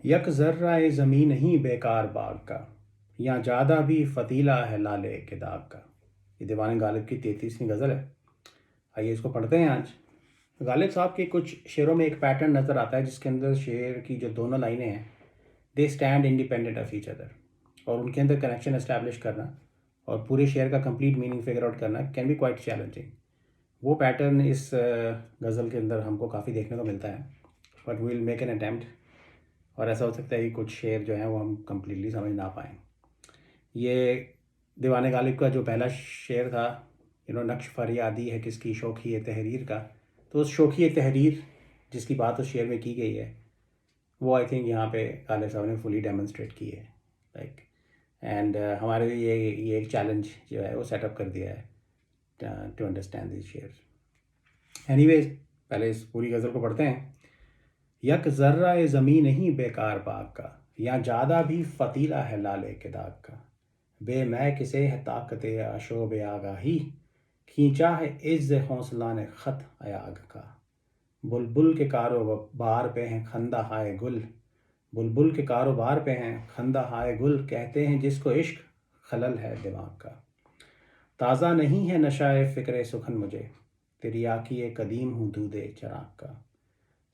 यक ज़र्रा ज़मी नहीं बेकार बाग का, या ज़्यादा भी फ़तीला है लाले के दाग का। ये दीवान गालिब की 33वीं गज़ल है। आइए इसको पढ़ते हैं आज। गालिब साहब के कुछ शेरों में एक पैटर्न नज़र आता है जिसके अंदर शेर की जो दोनों लाइनें हैं they stand independent of each other, और उनके अंदर कनेक्शन इस्टेब्लिश करना और पूरे शेर का कंप्लीट मीनिंग फिगर आउट करना कैन बी क्वाइट चैलेंजिंग। वो पैटर्न इस गज़ल के अंदर हमको काफ़ी देखने को मिलता है, but we will make an attempt. और ऐसा हो सकता है कि कुछ शेर जो हैं वो हम कम्प्लीटली समझ ना पाएँ। ये दीवान गालिब का जो पहला शेर था, नक्श फरियादी है किसकी शौक़ी तहरीर का, तो उस शौक़ी तहरीर जिसकी बात उस शेर में की गई है वो आई थिंक यहाँ पे गालिब साहब ने फुली डेमोन्स्ट्रेट की है, लाइक एंड हमारे लिए ये एक चैलेंज जो है वो सेटअप कर दिया है टू अंडरस्टैंड दिस शेर। एनीवेज, पहले इस पूरी गज़ल को पढ़ते हैं। यक ज़र्रा ज़मी नहीं बेकार बाग का, या ज़्यादा भी फ़तीला है लाले के दाग का। बे मैं किसे है ताकत आशोब आगाही, खींचा है इज़्ज़ हौसला ने ख़त अयाग का। बुलबुल के कारोबार पे हैं खंदा हाय गुल, बुलबुल के कारोबार पे हैं खंदा हाय गुल, कहते हैं जिसको इश्क खलल है दिमाग का। ताज़ा नहीं है नशाए फ़िक्र सुखन मुझे, तेरी आँखी कदीम हूँ दूधे चराग का।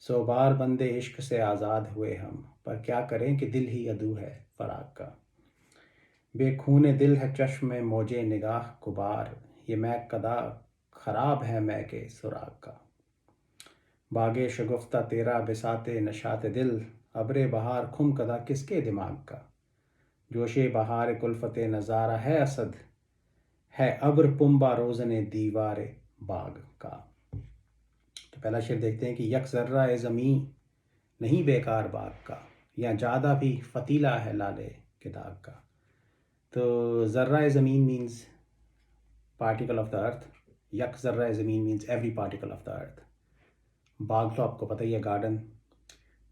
सौ बार बंदे इश्क से आज़ाद हुए हम, पर क्या करें कि दिल ही अदू है फ़राग का। बेखून दिल है चश्म में मौजे निगाह गुबार, ये मैं कदा ख़राब है मैं के सुराग का। बागे शगुफ्ता तेरा बिसाते नशाते दिल, अब्रे बहार खुम कदा किसके दिमाग का। जोशे बहार कुल्फ़ते नज़ारा है असद, है अब्र पुम्बा रोज़ने दीवार बाग का। तो पहला शेर देखते हैं कि यक ज़र्रा ज़मी नहीं बेकार बाग का, या ज़्यादा भी फ़तीला है लाले के दाग का। तो ज़र्रा ज़मीन means particle of the earth, यक ज़र्रा ज़मीन means every particle of the earth. बाग तो आपको पता ही है, गार्डन।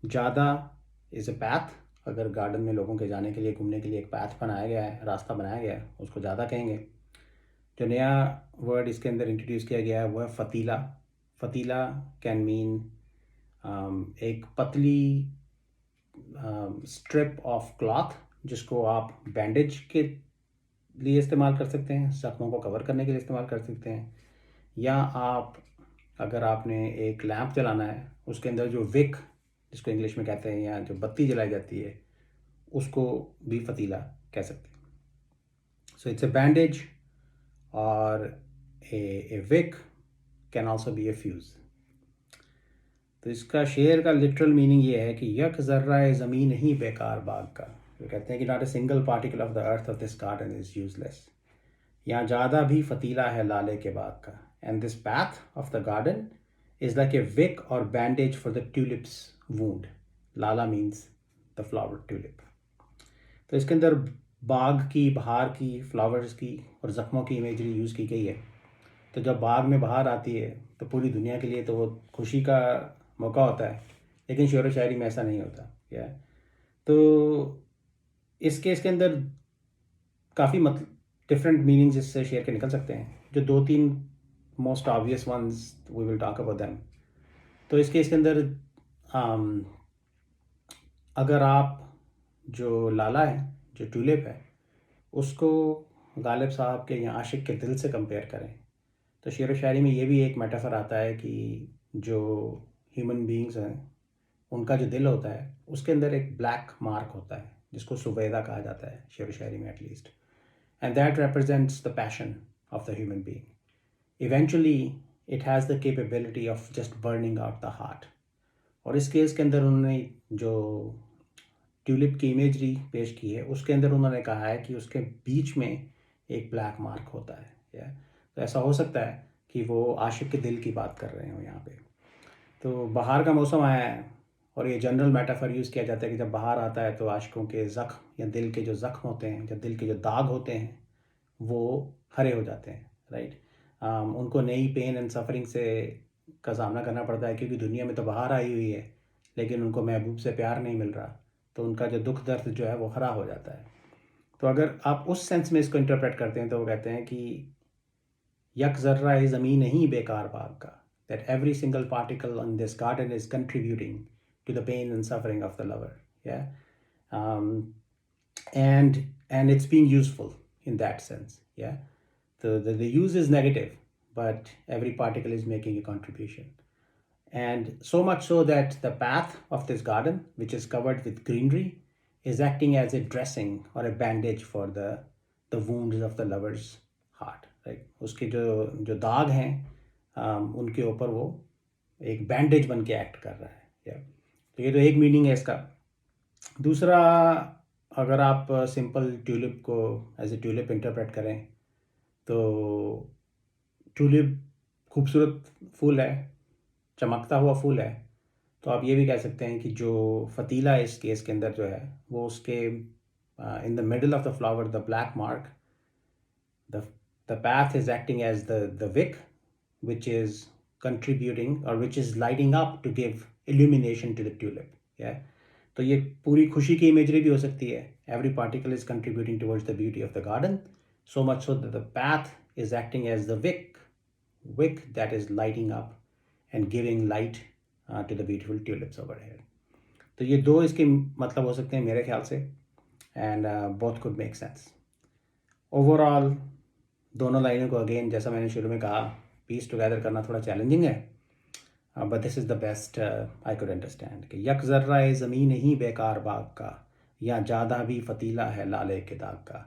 ज़्यादा इज़ अ पैथ, अगर गार्डन में लोगों के जाने के लिए घूमने के लिए एक पैथ बनाया गया है, रास्ता बनाया गया है, उसको ज़्यादा कहेंगे। जो नया वर्ड इसके अंदर इंट्रोड्यूस किया गया है वो है फ़तीला। फ़तीला कैन मीन एक पतली स्ट्रिप ऑफ क्लॉथ जिसको आप बैंडेज के लिए इस्तेमाल कर सकते हैं, ज़ख्मों को कवर करने के लिए इस्तेमाल कर सकते हैं, या आप अगर आपने एक लैंप जलाना है उसके अंदर जो विक जिसको इंग्लिश में कहते हैं, या जो बत्ती जलाई जाती है, उसको भी फ़तीला कह सकते हैं। सो इट्स अ बैंडेज और a wick can also be a fuse. तो इसका शेर का लिटरल मीनिंग ये है कि यक ज़र्रा ज़मीन नहीं बेकार बाग का। वो कहते हैं कि not a single particle of the earth of this garden is useless, यहाँ ज़्यादा भी फ़तीला है लाले के बाग का। And this path of the garden is like a wick और bandage for the tulip's wound. लाला मीन्स द फ्लावर ट्यूलिप। तो इसके अंदर बाग की, बहार की, फ्लावर्स की और ज़ख्मों की इमेजरी यूज़ की गई है। तो जब बाग में बहार आती है तो पूरी दुनिया के लिए तो वो खुशी का मौका होता है, लेकिन शेर व शायरी में ऐसा नहीं होता। क्या तो इस केस के अंदर काफ़ी डिफरेंट मीनिंग्स इससे शेर के निकल सकते हैं। जो दो तीन most obvious ones we will talk about them. तो इस केस के अंदर अगर आप जो लाला है, जो ट्यूलिप है, उसको गालिब साहब के या आशिक के दिल से कंपेयर करें तो शेर व शायरी में ये भी एक मेटाफर आता है कि जो ह्यूमन बीइंग्स हैं उनका जो दिल होता है उसके अंदर एक ब्लैक मार्क होता है जिसको सुवेदा कहा जाता है शेर व शायरी में at least, and that represents the passion of the human being. Eventually it has the capability of just burning out the heart. और इस केस के अंदर उन्होंने जो ट्यूलिप की इमेजरी पेश की है उसके अंदर उन्होंने कहा है कि उसके बीच में एक ब्लैक मार्क होता है। तो ऐसा हो सकता है कि वो आशिक के दिल की बात कर रहे हो यहाँ पे। तो बाहर का मौसम आया है और ये जनरल मेटाफर यूज़ किया जाता है कि जब बाहर आता है तो आशिकों के ज़ख्म या दिल के जो ज़ख्म होते हैं, जब दिल के जो दाग होते हैं वो हरे हो जाते हैं, राइट। उनको नई पेन एंड सफरिंग से का सामना करना पड़ता है क्योंकि दुनिया में तो बाहर आई हुई है लेकिन उनको महबूब से प्यार नहीं मिल रहा, तो उनका जो दुख दर्द जो है वो हरा हो जाता है। तो अगर आप उस सेंस में इसको इंटरप्रेट करते हैं तो वो कहते हैं कि यक ज़र्रा ज़मीन नहीं बेकार बाग का, that every single particle in this garden is contributing to the pain and suffering of the lover। yeah. um, and it's being useful in that sense, yeah. The use is negative, but every particle is making a contribution. And so much so that the path of this garden, which is covered with greenery, is acting as a dressing or a bandage for the wounds of the lover's heart, right? उसके जो जो दाग हैं उनके ऊपर वो एक bandage बन के एक्ट कर रहा है, या तो ये तो एक मीनिंग है इसका। दूसरा, अगर आप सिंपल ट्यूलिप को एज ए ट्यूलिप इंटरप्रेट करें तो ट्यूलिप खूबसूरत फूल है, चमकता हुआ फूल है। तो आप ये भी कह सकते हैं कि जो फतीला इस केस के अंदर जो है वो उसके in the middle of the flower the black mark, the the path is acting as the wick which is contributing or which is lighting up to give illumination to the tulip, yeah. तो ये पूरी खुशी की imagery भी हो सकती है। Every particle is contributing towards the beauty of the garden, so much so that the path is acting as the wick that is lighting up and giving light to the beautiful tulips over here. तो ये दो इसके मतलब हो सकते हैं मेरे ख्याल से, and both could make sense. Overall दोनों लाइनों को अगेन जैसा मैंने शुरू में कहा पीस टुगेदर करना थोड़ा चैलेंजिंग है, but this is the best I could understand कि यक ज़र्रा ज़मीन नहीं बेकार बाग का, या ज़्यादा भी फतीला है लाले के दाग का।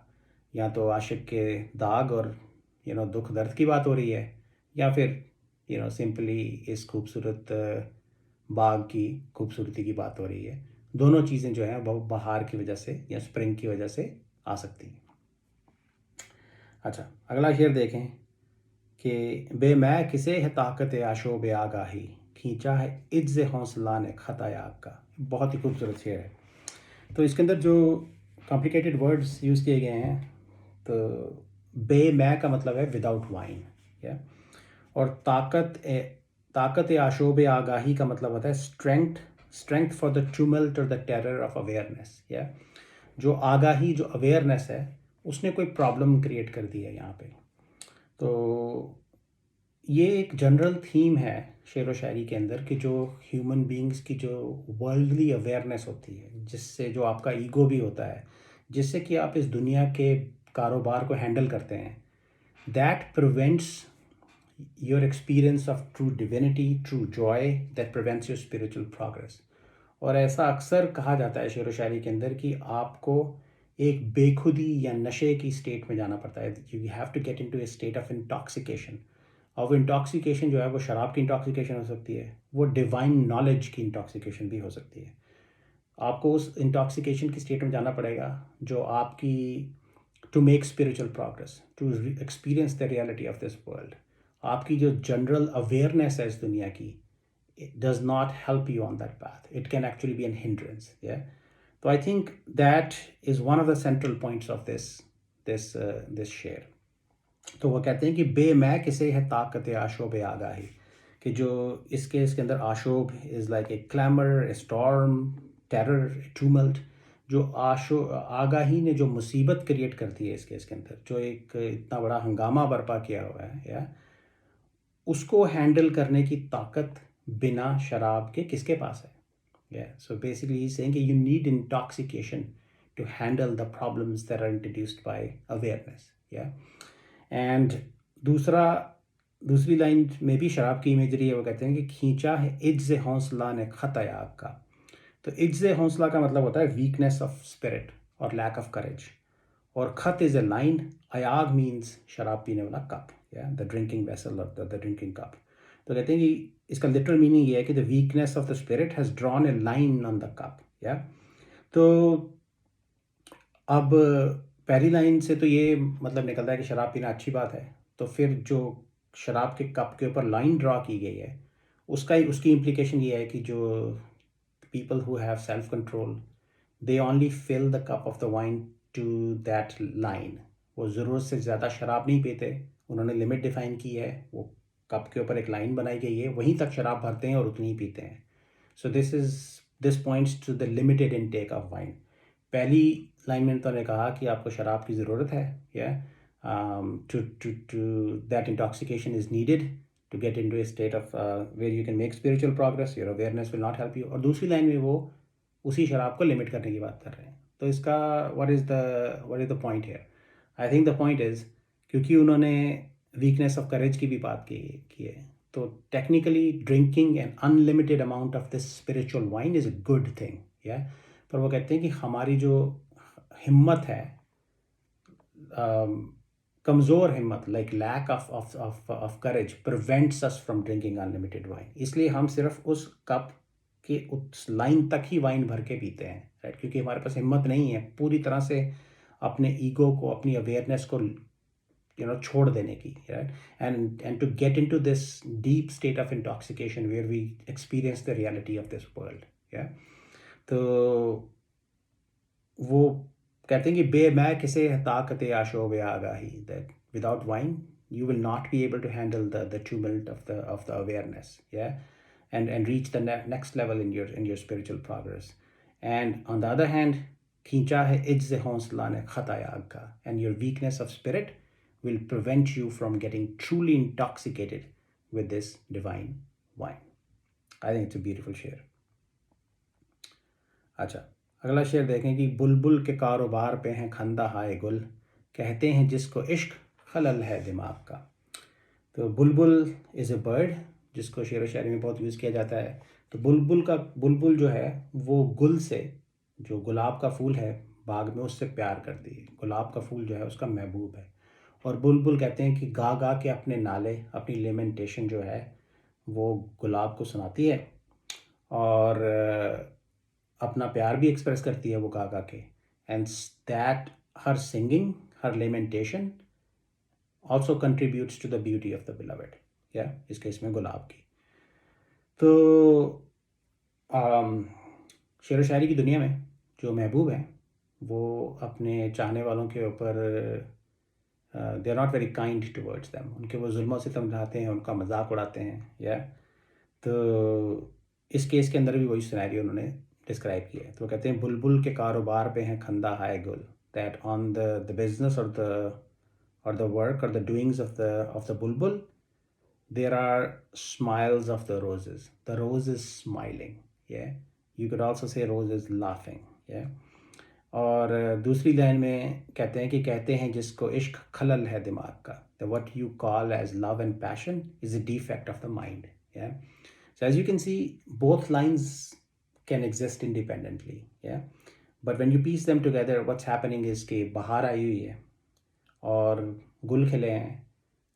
या तो आशिक के दाग और दुख दर्द की बात हो रही है, या फिर सिंपली इस खूबसूरत बाग की खूबसूरती की बात हो रही है। दोनों चीज़ें जो हैं वो बहार की वजह से या स्प्रिंग की वजह से आ सकती हैं। अच्छा, अगला शेर देखें कि बे मैं किसे है ताकत आशोब आगाही, खींचा है इज्ज हौसला ने खतायाग का। बहुत ही खूबसूरत शेर है। तो इसके अंदर जो कॉम्प्लिकेटेड वर्ड्स यूज़ किए गए हैं, तो बे मैं का मतलब है विदाउट वाइन, या और ताकत आशोब आगाही का मतलब होता है स्ट्रेंथ फॉर द ट्यूमल्ट और द टेरर ऑफ अवेयरनेस, या जो आगाही जो अवेयरनेस है उसने कोई प्रॉब्लम क्रिएट कर दी है यहाँ पे। तो ये एक जनरल थीम है शेर व शायरी के अंदर कि जो ह्यूमन बींग्स की जो वर्ल्डली अवेयरनेस होती है, जिससे जो आपका ईगो भी होता है, जिससे कि आप इस दुनिया के कारोबार को हैंडल करते हैं, that prevents your experience of true divinity, true Joy, that prevents your spiritual progress. और ऐसा अक्सर कहा जाता है शेर व शायरी के अंदर कि आपको एक बेखुदी या नशे की स्टेट में जाना पड़ता है। You have to get into a state of intoxication. और वो इंटॉक्सिकेशन जो है वो शराब की इंटॉक्सिकेशन हो सकती है, वो डिवाइन नॉलेज की इंटॉक्सिकेशन भी हो सकती है। आपको उस इंटॉक्सिकेशन की स्टेट में जाना पड़ेगा जो आपकी to make spiritual progress, to experience the reality of this world. आपकी जो जनरल अवेयरनेस है इस दुनिया की, it does not help you on that path. It can actually be an hindrance, yeah. So I think that is one of the central points of this share. तो वो कहते हैं कि बे मैं किसे है ताकत आशोब आगाही, कि जो इसके अंदर आशोब is like a clamour, a storm, terror, tumult. जो आगाही ने जो मुसीबत क्रिएट कर दी है इसके अंदर, जो एक इतना बड़ा हंगामा बर्पा किया हुआ है, या उसको हैंडल करने की ताकत बिना शराब के किसके पास है। Yeah, so basically he's saying you need intoxication to handle the problems that are introduced by awareness, yeah. And दूसरी लाइन में भी शराब की इमेजरी है। वो कहते हैं कि खींचा है इज्ज हौसला ने खतायाग का। तो इज्ज हौसला का मतलब होता है वीकनेस ऑफ स्पिरिट और लैक ऑफ करेज, और खत इज़ ए लाइन, अयाग मीन्स शराब पीने वाला कप, या द ड्रिंकिंग वेसल और द ड्रिंकिंग कप। तो कहते हैं कि इसका लिटरल मीनिंग ये है कि the weakness of the spirit has drawn A line on the cup, या। तो अब पहली लाइन से तो ये मतलब निकलता है कि शराब पीना अच्छी बात है। तो फिर जो शराब के कप के ऊपर लाइन ड्रॉ की गई है, उसकी इम्प्लीकेशन ये है कि जो people who have self control, they only fill the cup of the wine to that line. वो ज़रूरत से ज़्यादा शराब नहीं पीते, उन्होंने लिमिट डिफाइन की है, वो कप के ऊपर एक लाइन बनाई गई है, वहीं तक शराब भरते हैं और उतनी ही पीते हैं। So this points to the limited intake of wine. पहली लाइन में तो ने कहा कि आपको शराब की ज़रूरत है, या to that intoxication is needed to get into a state of where you can make spiritual progress, your awareness will not help you. और दूसरी लाइन में वो उसी शराब को लिमिट करने की बात कर रहे हैं। तो इसका what is the point here? I think the point is, क्योंकि उन्होंने वीकनेस ऑफ करेज की भी बात की है, तो technically drinking an unlimited amount of this spiritual wine is a good thing, या। पर वो कहते हैं कि हमारी जो हिम्मत है, कमज़ोर हिम्मत, like lack of courage prevents us from drinking unlimited wine. इसलिए हम सिर्फ उस कप के उस लाइन तक ही वाइन भर के पीते हैं, राइट? क्योंकि हमारे पास हिम्मत नहीं है पूरी तरह से अपने ईगो को, अपनी अवेयरनेस को छोड़ देने की, right? And to get into this deep state of intoxication where we experience the reality of this world, या। तो वो कहते हैं कि मैं किसे ताकत आशोब आगाही, that without wine you will not be able to handle the tumult of the awareness, yeah, and reach the next level in your spiritual progress. And on the other hand, खींचा है इज्ज हौसला ने खतायाग का, and your weakness of spirit will prevent you from getting truly intoxicated with this divine wine. I think it's a beautiful share. अच्छा, अगला शेर देखें कि बुलबुल के कारोबार पे हैं खंदा हाय गुल, कहते हैं जिसको इश्क खलल है दिमाग का। तो बुलबुल इज़ अ बर्ड जिसको शेर व शायरी में बहुत यूज़ किया जाता है। तो बुलबुल जो है वो गुल से, जो गुलाब का फूल है बाग में, उससे प्यार करती है। गुलाब का फूल जो है उसका महबूब है। और बुलबुल कहते हैं कि गा गा के अपने नाले, अपनी लेमेंटेशन जो है वो गुलाब को सुनाती है, और अपना प्यार भी एक्सप्रेस करती है वो गा गा के। And that her singing, her lamentation also contributes to the beauty of the beloved, या इस केस में गुलाब की। तो शेर व शायरी की दुनिया में जो महबूब हैं वो अपने चाहने वालों के ऊपर they are not very kind towards them, उनके वो जुल्म सितम ढाते हैं, उनका मजाक उड़ाते हैं, या। तो इस केस के अंदर भी वही सिनेरियो उन्होंने डिस्क्राइब किया है। तो वो कहते हैं बुलबुल के कारोबार पे हैं खंदा हाय गुल, that on the business or the work or the doings of the bulbul, there are smiles of the roses. The rose is smiling, yeah. You could also say rose is laughing, yeah. और दूसरी line में कहते हैं कि कहते हैं जिसको इश्क खलल है दिमाग का, the what you call as love and passion is a defect of the mind, yeah. So as you can see, both lines can exist independently, yeah. But when you piece them together, what's happening is कि बाहर आई हुई है और गुल खिले हैं,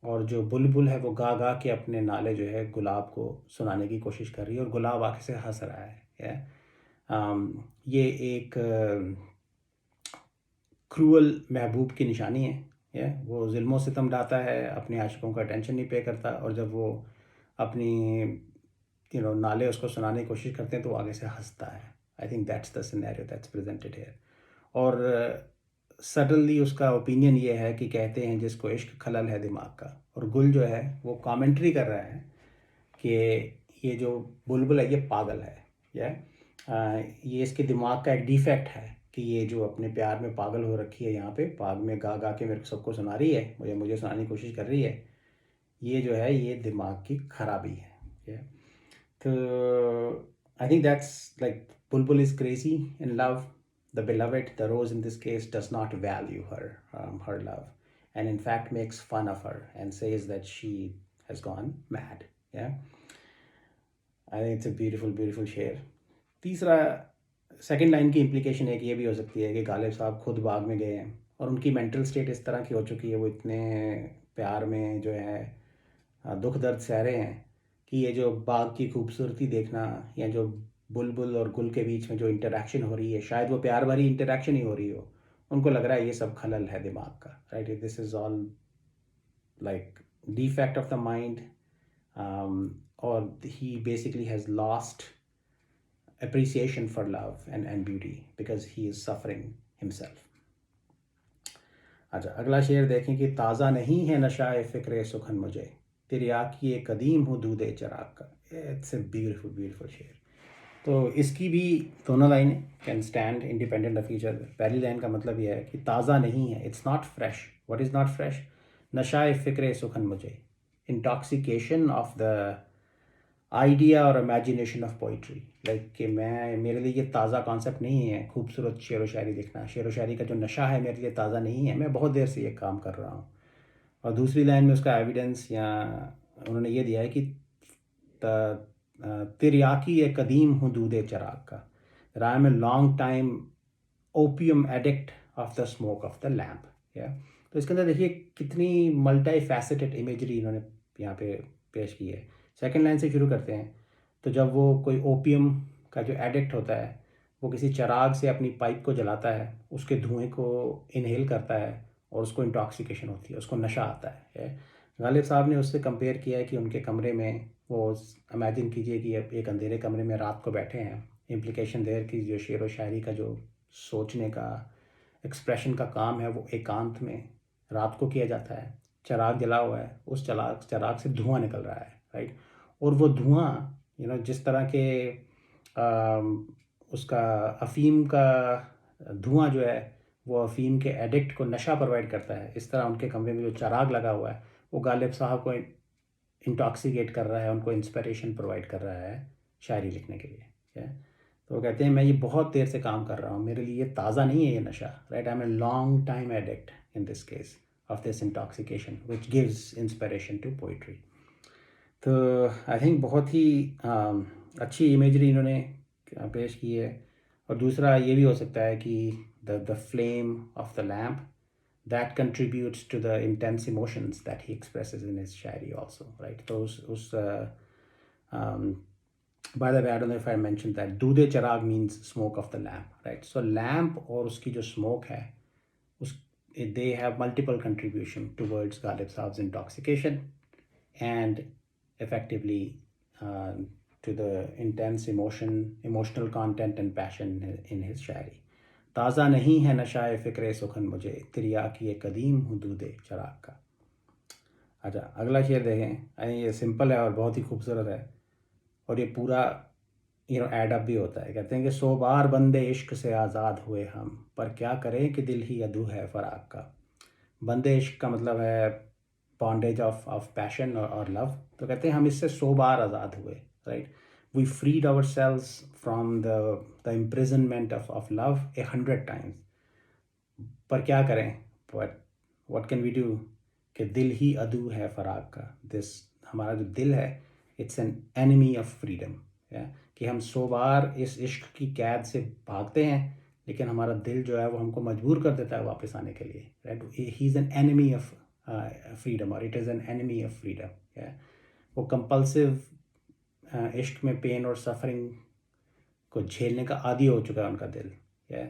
और जो बुलबुल है वो गा गा के अपने नाले जो है गुलाब को सुनाने की कोशिश कर रही है, और गुलाब आँख से हंस रहा है, ये एक क्रूअल महबूब की निशानी है, या। वो जुल्मों सितम ढाता है, अपने आशिकों का अटेंशन नहीं पे करता, और जब वो अपनी नाले उसको सुनाने की कोशिश करते हैं तो वो आगे से हंसता है। I think that's the scenario that's presented here. और सडनली उसका ओपिनियन ये है कि कहते हैं जिसको इश्क खलल है दिमाग का, और गुल जो है वो कमेंट्री कर रहा है कि ये जो बुलबुल है ये पागल है, या ये इसके दिमाग का एक डिफेक्ट है कि ये जो अपने प्यार में पागल हो रखी है, यहाँ पे बाग में गा गा के मेरे को सबको सुना रही है, मुझे सुनाने की कोशिश कर रही है, ये जो है ये दिमाग की खराबी है, या। तो I think that's like Bulbul is crazy in love. The beloved, the rose in this case, does not value her love, and in fact makes fun of her and says that she has gone mad, yeah. I think it's a beautiful, beautiful share. तीसरा, second line की implication एक ये भी हो सकती है कि गालिब साहब खुद बाग में गए हैं और उनकी मेंटल स्टेट इस तरह की हो चुकी है, वो इतने प्यार में जो है दुख दर्द सह रहे हैं कि ये जो बाग की खूबसूरती देखना, या जो बुलबुल और गुल के बीच में जो इंटरेक्शन हो रही है, शायद वो प्यार भरी इंटरेक्शन ही हो रही हो, उनको लग रहा है ये सब खलल है दिमाग का, right? This is all like defect of the mind, और he basically has lost appreciation for love and beauty because he is suffering himself. अच्छा, अगला शेर देखें कि ताज़ा नहीं है नशाए फ़िक्र सुखन मुझे, तेरी आँखिए कदीम हो दूधे चराग का। इट्स ए ब्यूटीफुल ब्यूटीफुल शेर। तो इसकी भी दोनों line can stand independent of each other. पहली लाइन का मतलब यह है कि ताज़ा नहीं है, it's not fresh. What is not fresh? नशाए फ़िक्र सुखन मुझे, इंटॉक्सिकेशन ऑफ द आइडिया और इमेजिनेशन ऑफ पोइट्री, लाइक कि मेरे लिए ये ताज़ा कॉन्सेप्ट नहीं है खूबसूरत शेर व शायरी लिखना। शेर व शायरी का जो नशा है मेरे लिए ताज़ा नहीं है, मैं बहुत देर से ये काम कर रहा हूँ। और दूसरी लाइन में उसका एविडेंस या उन्होंने ये दिया है कि तिरयाकी ए कदीम हूँ दूधे चिराग का, I am a long time opium addict of the smoke of the lamp. या तो इसके अंदर देखिए कितनी मल्टी फैसेटेड इमेजरी इन्होंने यहाँ पे पेश की है। सेकंड लाइन से शुरू करते हैं। तो जब वो कोई ओपियम का जो एडिक्ट होता है वो किसी चिराग से अपनी पाइप को जलाता है, उसके धुएं को इनहेल करता है और उसको इंटॉक्सिकेशन होती है, उसको नशा आता है। गालिब साहब ने उससे कंपेयर किया है कि उनके कमरे में वो, इमेजिन कीजिए कि एक अंधेरे कमरे में रात को बैठे हैं। इम्प्लिकेशन देर की जो शेर व शायरी का जो सोचने का एक्सप्रेशन का काम है वो एकांत में रात को किया जाता है। चिराग जला हुआ है, उस चिराग से धुआं निकल रहा है, राइट। और वो धुआं जिस तरह के उसका अफ़ीम का धुआं जो है वो अफ़ीम के एडिक्ट को नशा प्रोवाइड करता है, इस तरह उनके कमरे में जो चिराग लगा हुआ है वो गालिब साहब को इंटॉक्सिकेट कर रहा है, उनको इंस्पिरेशन प्रोवाइड कर रहा है शायरी लिखने के लिए। तो वो कहते हैं मैं ये बहुत देर से काम कर रहा हूँ, मेरे लिए ताज़ा नहीं है ये नशा, right. I am a long time addict in this case of this intoxication which gives inspiration to poetry. तो आई थिंक बहुत ही अच्छी इमेजरी इन्होंने पेश की है। और दूसरा ये भी हो सकता है कि the flame of the lamp that contributes to the intense emotions that he expresses in his shairi also, right? तो by the way, I don't know if I mentioned that Dudhe Chirag means smoke of the lamp, right? So lamp और उसकी जो smoke है उस they have multiple contribution towards Ghalib Saab's intoxication and effectively to the intense emotional content and passion in his शायरी। ताज़ा नहीं है नशाए फ़िक्र सुखन मुझे, तिरयाकी कदीम हूँ दूधे चिराग का। अच्छा, अगला शेर देखें। ये सिंपल है और बहुत ही खूबसूरत है और ये पूरा ऐड अप भी होता है। कहते हैं कि 100 बार बंदे इश्क से आज़ाद हुए हम, पर क्या करें कि दिल ही अदू है फ़राक का। बंदे इश्क का मतलब है बॉन्डेज ऑफ पैशन और लव। तो कहते हैं हम इससे 100 बार आज़ाद हुए, right. We freed ourselves from the imprisonment of love 100 times. पर क्या करें, what can we do कि दिल ही अदू है फ़राक का। दिस हमारा जो दिल है it's an enemy of freedom. कि हम 100 बार इस इश्क की कैद से भागते हैं लेकिन हमारा दिल जो है वो हमको मजबूर कर देता है वापस आने के लिए, right. He is an enemy of freedom और it is an enemy of freedom. वो कंपल्सिव इश्क में पेन और सफरिंग को झेलने का आदी हो चुका है उनका दिल।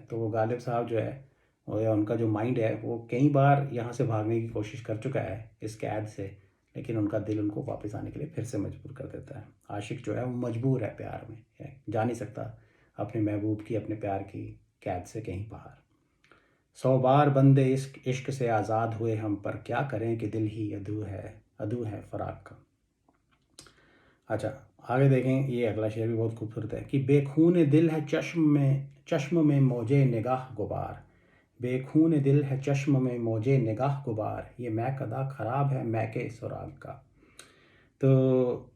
तो वो गालिब साहब जो है या उनका जो माइंड है वो कई बार यहाँ से भागने की कोशिश कर चुका है इस कैद से, लेकिन उनका दिल उनको वापस आने के लिए फिर से मजबूर कर देता है। आशिक जो है वो मजबूर है प्यार में, जा नहीं सकता अपने महबूब की, अपने प्यार की कैद से कहीं बाहर। 100 बार बंदे इश्क से आज़ाद हुए हम, पर क्या करें कि दिल ही अदू है फ़राक का। अच्छा, आगे देखें। ये अगला शेर भी बहुत खूबसूरत है कि बेखून दिल है चश्म में मौजे निगाह गुबार, बेखून दिल है चश्म में मौजे निगाह गुबार, ये मैं कदा ख़राब है मैके सुराग का। तो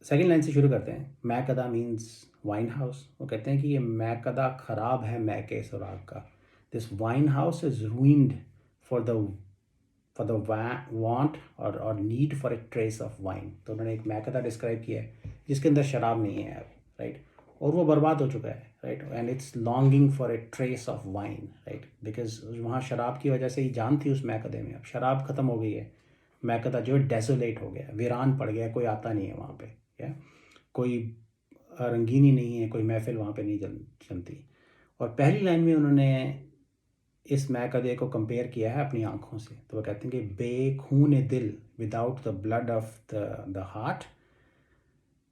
सेकेंड लाइन से शुरू करते हैं। मैं कदा मीन्स वाइन हाउस। वो कहते हैं कि ये मैं कदा ख़राब है मैके सुराग का। This wine house is ruined for the want और need for a trace of wine. तो उन्होंने एक मैकदा डिस्क्राइब किया है जिसके अंदर शराब नहीं है, राइट। और वो बर्बाद हो चुका है, right. And it's longing for a trace of wine, right, because वहाँ शराब की वजह से ही जान थी उस मैकदे में। अब शराब ख़त्म हो गई है, मैकदा जो है डेसोलेट हो गया, वीरान पड़ गया, कोई आता नहीं है वहाँ पे, या कोई रंगीनी नहीं है, कोई महफिल वहाँ पे नहीं जमती। और पहली लाइन में उन्होंने इस मैकदे को कंपेयर किया है अपनी आँखों से। तो वो कहते हैं कि बेखून दिल without the blood of the heart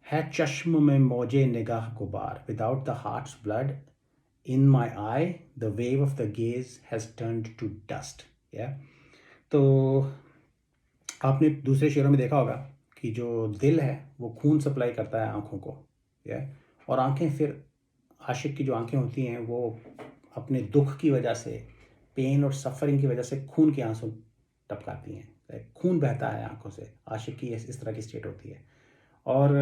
है चश्म में मौजे निगाह गुबार, without the heart's blood in my eye the wave of the gaze has turned to dust. या तो आपने दूसरे शेरों में देखा होगा कि जो दिल है वो खून सप्लाई करता है आँखों को, या और आँखें फिर आशिक की जो आँखें होती हैं वो अपने दुख की वजह से, पेन और सफरिंग की वजह से खून के आंसू टपकाती हैं, खून बहता है आंखों से। आशिक की इस तरह की स्टेट होती है। और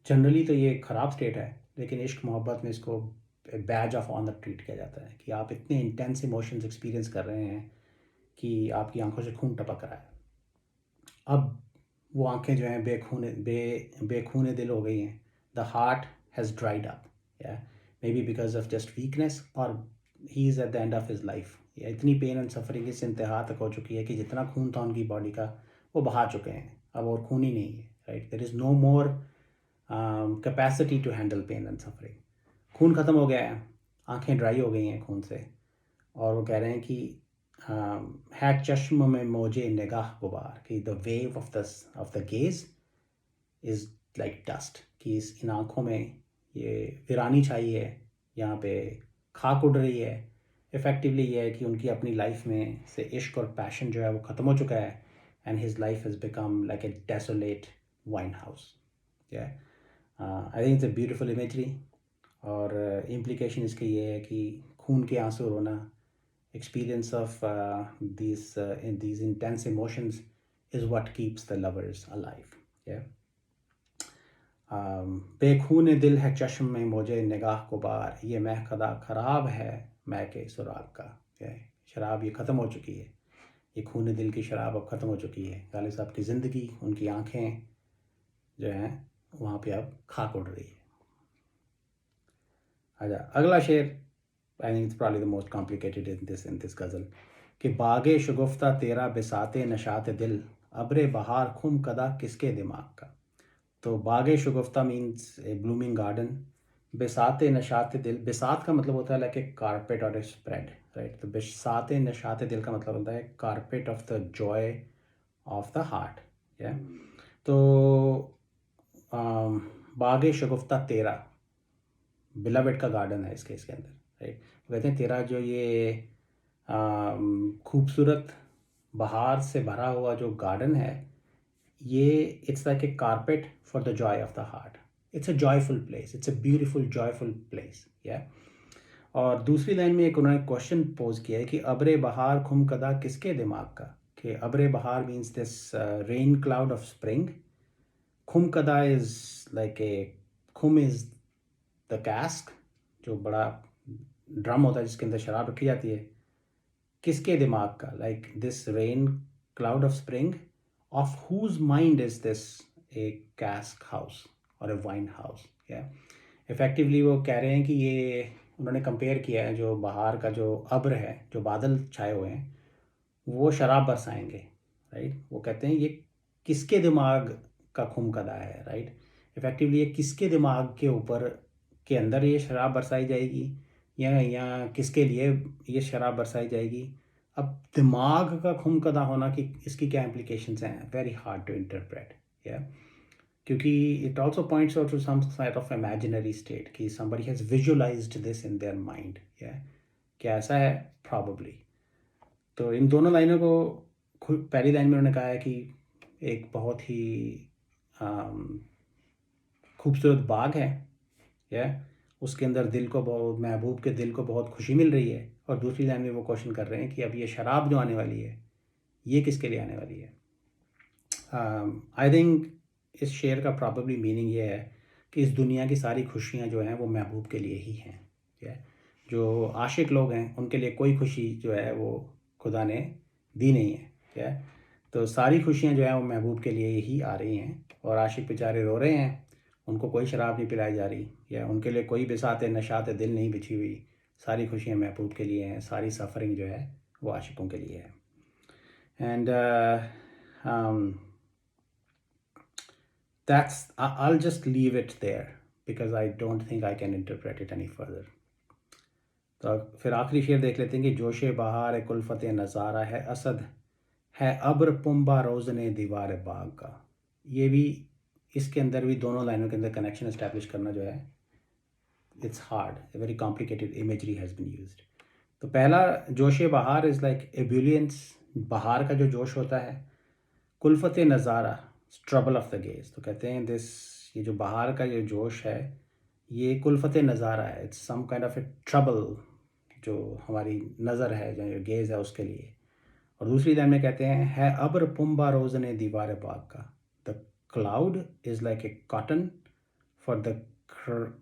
जनरली तो ये ख़राब स्टेट है, लेकिन इश्क मोहब्बत में इसको बैज ऑफ ऑनर ट्रीट किया जाता है कि आप इतने इंटेंस इमोशंस एक्सपीरियंस कर रहे हैं कि आपकी आंखों से खून टपक रहा है। अब वो आंखें जो हैं बेखून दिल हो गई हैं। The heart has dried up, या may be because of just weakness, और he is at the end of his life. या इतनी पेन एंड सफरिंग इस इंतहा तक हो चुकी है कि जितना खून था उनकी बॉडी का वो बहा चुके हैं, अब और खून ही नहीं है, right. There is no more capacity to handle pain and suffering. खून ख़त्म हो गया है, आंखें ड्राई हो गई हैं खून से, और वो कह रहे हैं कि है चश्म में मौजे निगाह गुबार, कि the wave of the gauge is like dust, कि इन आँखों में ये वीरानी छाई है, यहाँ पे खाक उड़ रही है। इफ़ेक्टिवली ये है कि उनकी अपनी लाइफ में से इश्क और पैशन जो है वो ख़त्म हो चुका है, and his life has become like a desolate wine house. I think it's a beautiful imagery, और इम्प्लीकेशन इसके ये है कि खून के आंसू रोना, experience of these intense emotions is what keeps the lovers alive. Yeah. बेखून दिल है चश्म में मौजे निगाह गुबार, ये मह कदा खराब है मैं के सुराग का। शराब ये ख़त्म हो चुकी है, ये खून दिल की शराब अब ख़त्म हो चुकी है। गालिब साहब की ज़िंदगी, उनकी आँखें जो हैं वहाँ पे अब खाक उड़ रही है। अच्छा, अगला शेर I think it's probably the most complicated in this ghazal, कि बागे शगुफ्ता तेरा बिसाते नशात दिल, अब्रे बहार खुम कदा किसके दिमाग का। तो बागे शगुफ्ता मीन्स ए ब्लूमिंग गार्डन, बिसाते नशात दिल, बिसात का मतलब होता है लाइक ए कारपेट और ए स्प्रेड, राइट। तो बिसाते नशात दिल का मतलब होता है carpet of the Joy of the heart. या तो बागे शगुफ्ता तेरा बिलावेड का गार्डन है इस केस के अंदर, राइट। कहते हैं तेरा जो ये खूबसूरत बहार से भरा हुआ जो गार्डन है, ये it's like a carpet for the Joy of the heart. It's a joyful place, it's a beautiful joyful place. या और दूसरी लाइन में एक उन्होंने क्वेश्चन पोज किया है कि अब्रे बहार खुम कदा किसके दिमाग का, कि अब्रे बहार means this rain cloud of spring, खुम कदा इज लाइक ए, खुम इज द कैस्क, जो बड़ा ड्रम होता है जिसके अंदर शराब रखी जाती है, किसके दिमाग का, like this rain cloud of spring, of whose mind is this a cask house और ए वाइन हाउस। या इफ़ेक्टिवली वो कह रहे हैं कि ये उन्होंने कंपेयर किया है, जो बाहर का जो अब्र है, जो बादल छाए हुए हैं, वो शराब बरसाएंगे, राइट। वो कहते हैं ये किसके दिमाग का खुमकदा है, राइट। इफ़ेक्टिवली ये किसके दिमाग के ऊपर के अंदर ये शराब बरसाई जाएगी, या किसके लिए ये शराब बरसाई जाएगी। अब दिमाग का खुमकदा होना कि इसकी क्या इम्प्लीकेशंस हैं, वेरी हार्ड टू इंटरप्रेट। या क्योंकि it also points out to some site of imaginary state, कि somebody has visualized this in their mind. या क्या ऐसा है, प्रॉबली। तो इन दोनों लाइनों को पहली लाइन में उन्होंने कहा है कि एक बहुत ही खूबसूरत बाग है, या उसके अंदर दिल को बहुत, महबूब के दिल को बहुत खुशी मिल रही है, और दूसरी लाइन में वो क्वेश्चन कर रहे हैं कि अब ये शराब जो आने वाली है, ये किसके लिए आने वाली है। आई थिंक इस शेर का प्रॉबेबली मीनिंग ये है कि इस दुनिया की सारी खुशियाँ जो हैं वो महबूब के लिए ही हैं। जो आशिक लोग हैं उनके लिए कोई खुशी जो है वो खुदा ने दी नहीं है। क्या तो सारी खुशियाँ जो हैं वो महबूब के लिए ही आ रही हैं, और आशिक बेचारे रो रहे हैं, उनको कोई शराब नहीं पिलाई जा रही, या उनके लिए कोई बिसाते नशात दिल नहीं बिछी हुई। सारी खुशियाँ महबूब के लिए हैं, सारी सफ़रिंग जो है वो आशिकों के लिए है। And I'll just leave it there because I don't think I can interpret it any further. तो फिर आखिरी शेर देख लेते हैं कि जोशे बहार कुल्फत नज़ारा है असद, है अब्र पुम्बा रोज़ने दीवार बाग का। ये भी, इसके अंदर भी दोनों लाइनों के अंदर कनेक्शन इस्टेब्लिश करना जो है, it's hard, a very complicated imagery has been used. तो पहला जोशे बहार इज़ लाइक एब्यूलियंस, बहार का जो जोश होता है। कुल्फत नज़ारा, ट्रबल ऑफ द गेज, तो कहते हैं दिस, ये जो बहार का ये जोश है, ये कुल्फत नज़ारा है, it's some kind of a trouble जो हमारी नज़र है, जो गेज़ है उसके लिए। और दूसरी लाइन में कहते हैं, है अब्र पुम्बा रोज़ने दीवार बाग का, the cloud is like a cotton for the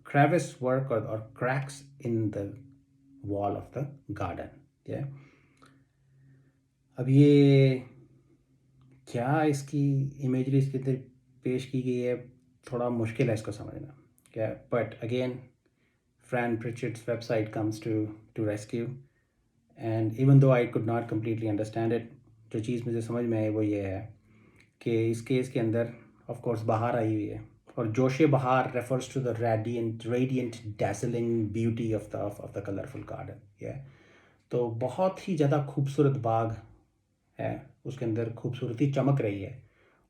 crevice work or cracks in the wall of the garden. Yeah. अब ये क्या इसकी इमेजरी इसके अंदर पेश की गई है, थोड़ा मुश्किल है इसको समझना. क्या, but again Fran Pritchard's website comes to rescue, and even though I could not completely understand it, जो चीज़ मुझे समझ में आई वो ये है कि इस केस के अंदर ऑफ कोर्स बहार आई हुई है, और जोशे बहार refers to the radiant dazzling beauty of the colourful garden. ये तो बहुत ही ज़्यादा खूबसूरत बाग है, उसके अंदर खूबसूरती चमक रही है,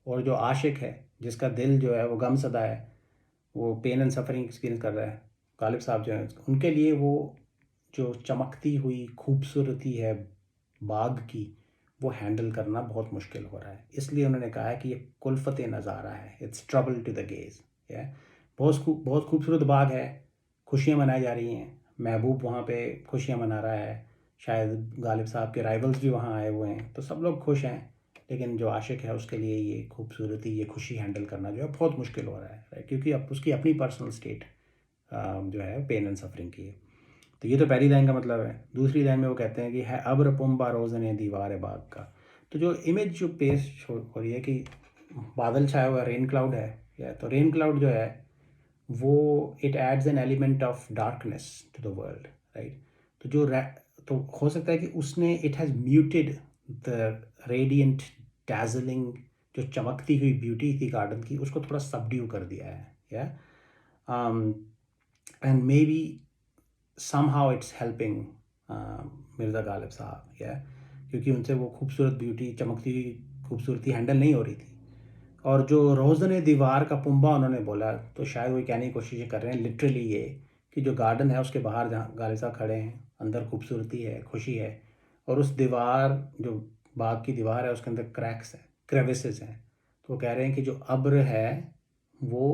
और जो आशिक है जिसका दिल जो है वो गमसदा है, वो पेन एंड सफरिंग एक्सपीरियंस कर रहा है, गालिब साहब जो हैं उनके लिए वो जो चमकती हुई खूबसूरती है बाग की, वो हैंडल करना बहुत मुश्किल हो रहा है. इसलिए उन्होंने कहा है कि ये कुल्फ़त नज़ारा है, it's trouble to the gaze. या बहुत खूबसूरत बाग है, खुशियाँ मनाई जा रही हैं, महबूब वहाँ पे खुशियाँ मना रहा है, शायद गालिब साहब के राइवल्स भी वहाँ आए हुए हैं, तो सब लोग खुश हैं, लेकिन जो आशिक है उसके लिए ये खूबसूरती, ये खुशी हैंडल करना जो है बहुत मुश्किल हो रहा है, राइट, क्योंकि अब उसकी अपनी पर्सनल स्टेट जो है पेन एंड सफरिंग की है. तो ये तो पहली लाइन का मतलब है. दूसरी लाइन में वो कहते हैं कि है अब्र पुम्बा रोज़ने दीवार बाग का. तो जो इमेज जो पेश हो रही है कि बादल छाया हुआ रेन क्लाउड है, या तो रेन क्लाउड जो है वो it adds an element of darkness to the world, right. तो तो हो सकता है कि उसने it has muted the radiant dazzling, जो चमकती हुई ब्यूटी थी गार्डन की, उसको थोड़ा सबड्यू कर दिया है. या and may be somehow it's helping Mirza Ghalib साहब. या क्योंकि उनसे वो खूबसूरत ब्यूटी, चमकती हुई खूबसूरती हैंडल नहीं हो रही थी. और जो रोज़न दीवार का पुम्बा उन्होंने बोला, तो शायद वो कहने की कोशिश कर रहे हैं लिटरली ये कि जो गार्डन है उसके बाहर जहाँ गालिब साहब खड़े हैं, अंदर खूबसूरती है, खुशी है, और उस दीवार जो बाग की दीवार है उसके अंदर क्रैक्स हैं, क्रेविसेस हैं. तो वो कह रहे हैं कि जो अब्र है वो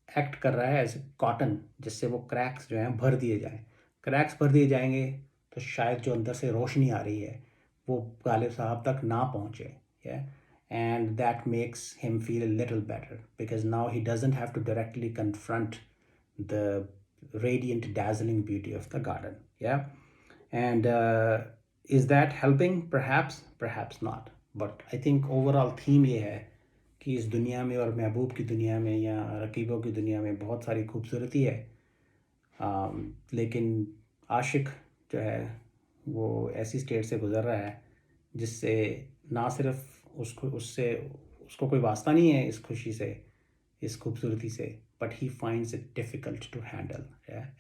एक्ट कर रहा है एज कॉटन, जिससे वो क्रैक्स जो हैं भर दिए जाएँ. क्रैक्स भर दिए जाएंगे तो शायद जो अंदर से रोशनी आ रही है वो गालिब साहब तक ना पहुँचे. And that makes him feel a little better because now he doesn't have to directly confront the radiant dazzling beauty of the garden. And is that helping? Perhaps not, but I think overall theme ये है कि इस दुनिया में और महबूब की दुनिया में या रकीबों की दुनिया में बहुत सारी खूबसूरती है, लेकिन आशिक जो है वो ऐसी स्टेट से गुज़र रहा है जिससे ना सिर्फ उसको कोई वास्ता नहीं है इस खुशी से, इस खूबसूरती से, but he finds it difficult to handle.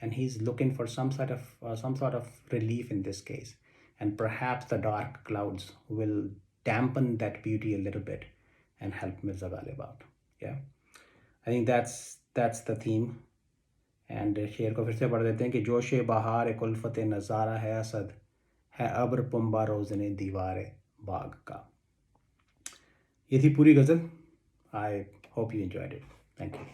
And he is looking for some sort of relief in this case, and perhaps the dark clouds will dampen that beauty a little bit and help Mirza Ghalib out. I think that's the theme. And शेर को फिर से पढ़ देते हैं कि जोशे बहार कुल्फ़त नज़ारा है असद, है अब्र पुम्बा रोज़ने दीवार बाग का. ये थी पूरी गज़ल. I hope you enjoyed it. Thank you.